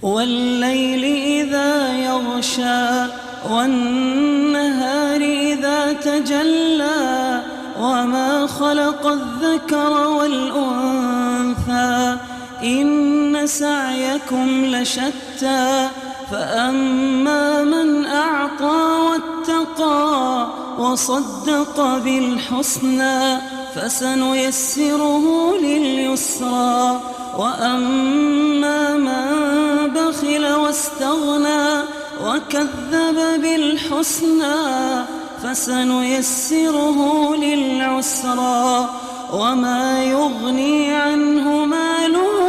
والليل إذا يغشى والنهار إذا تجلى وما خلق الذكر والأنثى إن سعيكم لشتى فأما من أعطى واتقى وصدق بالحسنى فسنيسره لليسرى وأما من بخل واستغنى وكذب بالحسنى فسنيسره للعسرى وما يغني عنه ماله